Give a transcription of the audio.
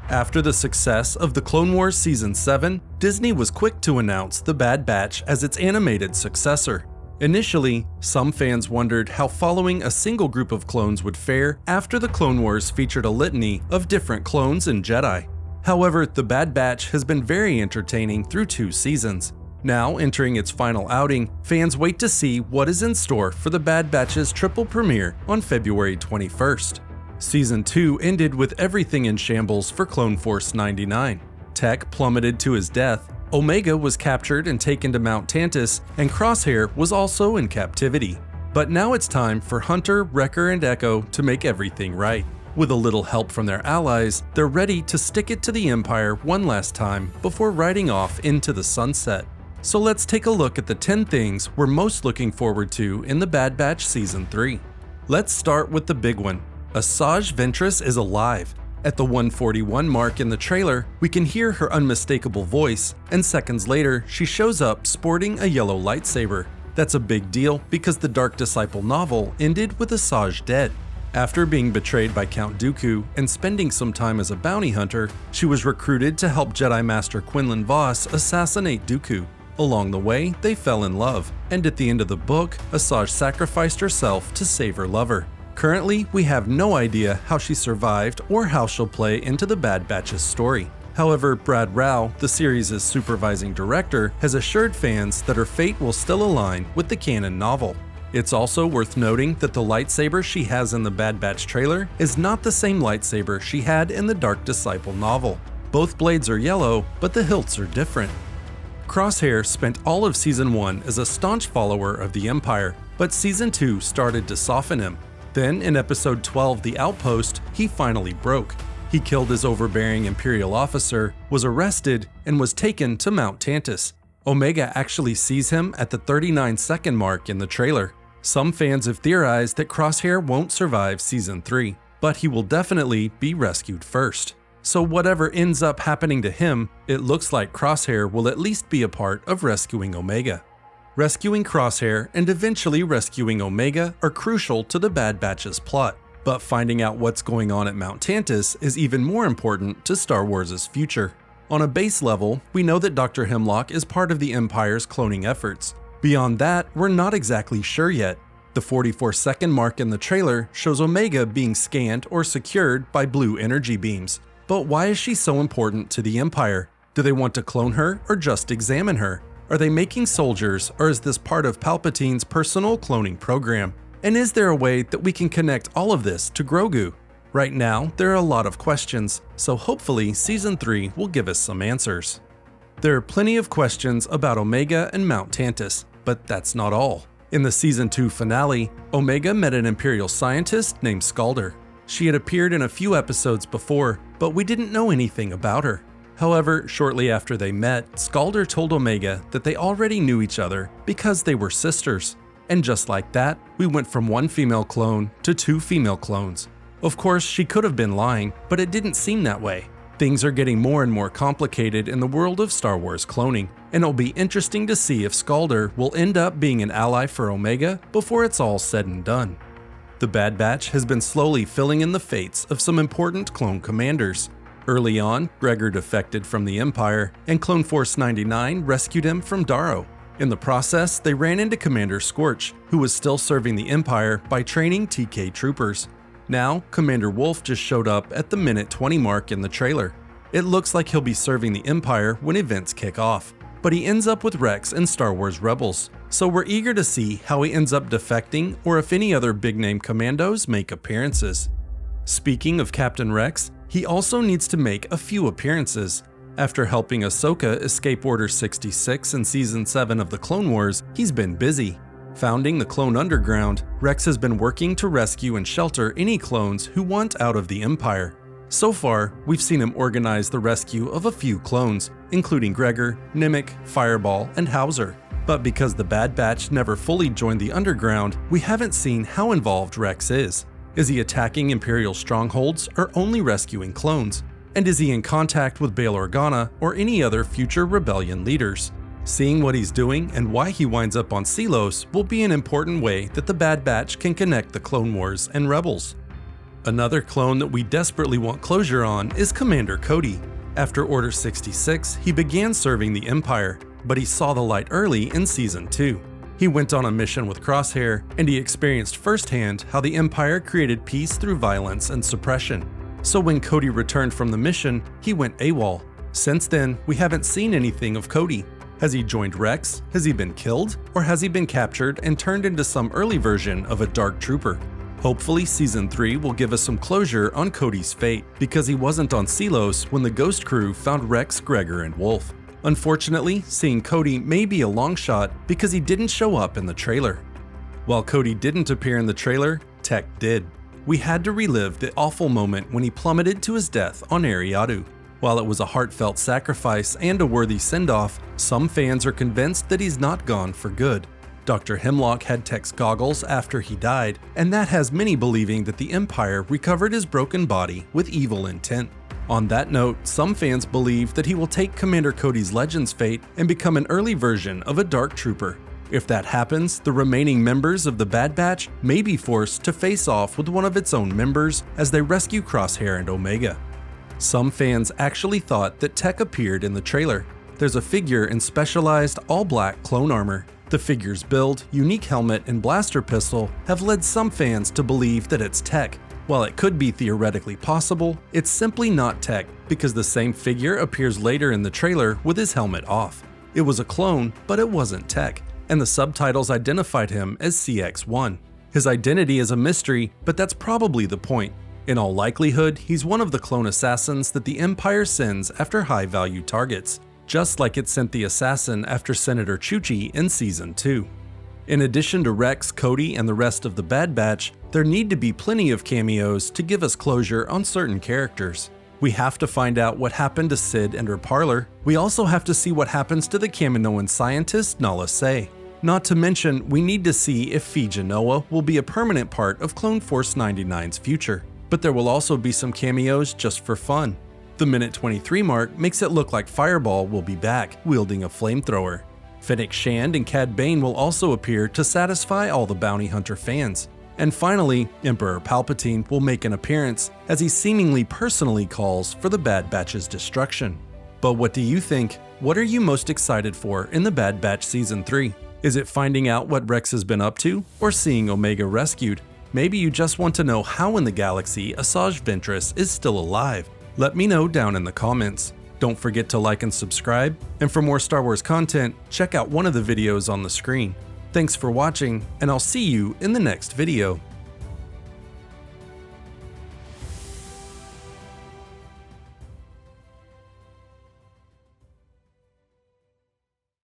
After the success of the Clone Wars Season 7, Disney was quick to announce The Bad Batch as its animated successor. Initially, some fans wondered how following a single group of clones would fare after the Clone Wars featured a litany of different clones and Jedi. However, The Bad Batch has been very entertaining through 2 seasons. Now, entering its final outing, fans wait to see what is in store for The Bad Batch's triple premiere on February 21st. Season 2 ended with everything in shambles for Clone Force 99. Tech plummeted to his death, Omega was captured and taken to Mount Tantiss, and Crosshair was also in captivity. But now it's time for Hunter, Wrecker, and Echo to make everything right. With a little help from their allies, they're ready to stick it to the Empire one last time before riding off into the sunset. So let's take a look at the 10 things we're most looking forward to in The Bad Batch Season 3. Let's start with the big one. Asajj Ventress is alive. At the 141 mark in the trailer, we can hear her unmistakable voice, and seconds later, she shows up sporting a yellow lightsaber. That's a big deal because the Dark Disciple novel ended with Asajj dead. After being betrayed by Count Dooku and spending some time as a bounty hunter, she was recruited to help Jedi Master Quinlan Vos assassinate Dooku. Along the way, they fell in love, and at the end of the book, Asajj sacrificed herself to save her lover. Currently, we have no idea how she survived or how she'll play into the Bad Batch's story. However, Brad Rao, the series' supervising director, has assured fans that her fate will still align with the canon novel. It's also worth noting that the lightsaber she has in the Bad Batch trailer is not the same lightsaber she had in the Dark Disciple novel. Both blades are yellow, but the hilts are different. Crosshair spent all of Season 1 as a staunch follower of the Empire, but Season 2 started to soften him. Then, in Episode 12, The Outpost, he finally broke. He killed his overbearing Imperial officer, was arrested, and was taken to Mount Tantiss. Omega actually sees him at the 39-second mark in the trailer. Some fans have theorized that Crosshair won't survive Season 3, but he will definitely be rescued first. So whatever ends up happening to him, it looks like Crosshair will at least be a part of rescuing Omega. Rescuing Crosshair and eventually rescuing Omega are crucial to the Bad Batch's plot, but finding out what's going on at Mount Tantiss is even more important to Star Wars' future. On a base level, we know that Dr. Hemlock is part of the Empire's cloning efforts. Beyond that, we're not exactly sure yet. The 44-second mark in the trailer shows Omega being scanned or secured by blue energy beams. But why is she so important to the Empire? Do they want to clone her or just examine her? Are they making soldiers, or is this part of Palpatine's personal cloning program? And is there a way that we can connect all of this to Grogu? Right now, there are a lot of questions, so hopefully Season 3 will give us some answers. There are plenty of questions about Omega and Mount Tantiss, but that's not all. In the Season 2 finale, Omega met an Imperial scientist named Scalder. She had appeared in a few episodes before, but we didn't know anything about her. However, shortly after they met, Scalder told Omega that they already knew each other because they were sisters. And just like that, we went from one female clone to 2 female clones. Of course, she could have been lying, but it didn't seem that way. Things are getting more and more complicated in the world of Star Wars cloning, and it'll be interesting to see if Scalder will end up being an ally for Omega before it's all said and done. The Bad Batch has been slowly filling in the fates of some important clone commanders. Early on, Gregor defected from the Empire, and Clone Force 99 rescued him from Darrow. In the process, they ran into Commander Scorch, who was still serving the Empire by training TK troopers. Now, Commander Wolffe just showed up at the minute 20 mark in the trailer. It looks like he'll be serving the Empire when events kick off, but he ends up with Rex in Star Wars Rebels, so we're eager to see how he ends up defecting or if any other big-name commandos make appearances. Speaking of Captain Rex, he also needs to make a few appearances. After helping Ahsoka escape Order 66 in Season 7 of the Clone Wars, he's been busy. Founding the Clone Underground, Rex has been working to rescue and shelter any clones who want out of the Empire. So far, we've seen him organize the rescue of a few clones, including Gregor, Nimic, Fireball, and Hauser. But because the Bad Batch never fully joined the Underground, we haven't seen how involved Rex is. Is he attacking Imperial strongholds or only rescuing clones? And is he in contact with Bail Organa or any other future rebellion leaders? Seeing what he's doing and why he winds up on Selos will be an important way that the Bad Batch can connect the Clone Wars and Rebels. Another clone that we desperately want closure on is Commander Cody. After Order 66, he began serving the Empire, but he saw the light early in Season 2. He went on a mission with Crosshair, and he experienced firsthand how the Empire created peace through violence and suppression. So when Cody returned from the mission, he went AWOL. Since then, we haven't seen anything of Cody. Has he joined Rex? Has he been killed? Or has he been captured and turned into some early version of a Dark Trooper? Hopefully Season 3 will give us some closure on Cody's fate, because he wasn't on Selos when the Ghost Crew found Rex, Gregor, and Wolffe. Unfortunately, seeing Cody may be a long shot because he didn't show up in the trailer. While Cody didn't appear in the trailer, Tech did. We had to relive the awful moment when he plummeted to his death on Ariadu. While it was a heartfelt sacrifice and a worthy send-off, some fans are convinced that he's not gone for good. Dr. Hemlock had Tech's goggles after he died, and that has many believing that the Empire recovered his broken body with evil intent. On that note, some fans believe that he will take Commander Cody's Legends fate and become an early version of a Dark Trooper. If that happens, the remaining members of the Bad Batch may be forced to face off with one of its own members as they rescue Crosshair and Omega. Some fans actually thought that Tech appeared in the trailer. There's a figure in specialized all-black clone armor. The figure's build, unique helmet, and blaster pistol have led some fans to believe that it's Tech. While it could be theoretically possible, it's simply not Tech because the same figure appears later in the trailer with his helmet off. It was a clone, but it wasn't Tech, and the subtitles identified him as CX-1. His identity is a mystery, but that's probably the point. In all likelihood, he's one of the clone assassins that the Empire sends after high-value targets, just like it sent the assassin after Senator Chuchi in Season 2. In addition to Rex, Cody, and the rest of the Bad Batch, there need to be plenty of cameos to give us closure on certain characters. We have to find out what happened to Sid and her parlor. We also have to see what happens to the Kaminoan scientist Nala Se. Not to mention, we need to see if Phee Genoa will be a permanent part of Clone Force 99's future. But there will also be some cameos just for fun. The minute 23 mark makes it look like Fireball will be back, wielding a flamethrower. Fennec Shand and Cad Bane will also appear to satisfy all the Bounty Hunter fans. And finally, Emperor Palpatine will make an appearance as he seemingly personally calls for the Bad Batch's destruction. But what do you think? What are you most excited for in the Bad Batch Season 3? Is it finding out what Rex has been up to, or seeing Omega rescued? Maybe you just want to know how in the galaxy Asajj Ventress is still alive. Let me know down in the comments. Don't forget to like and subscribe, and for more Star Wars content, check out one of the videos on the screen. Thanks for watching, and I'll see you in the next video.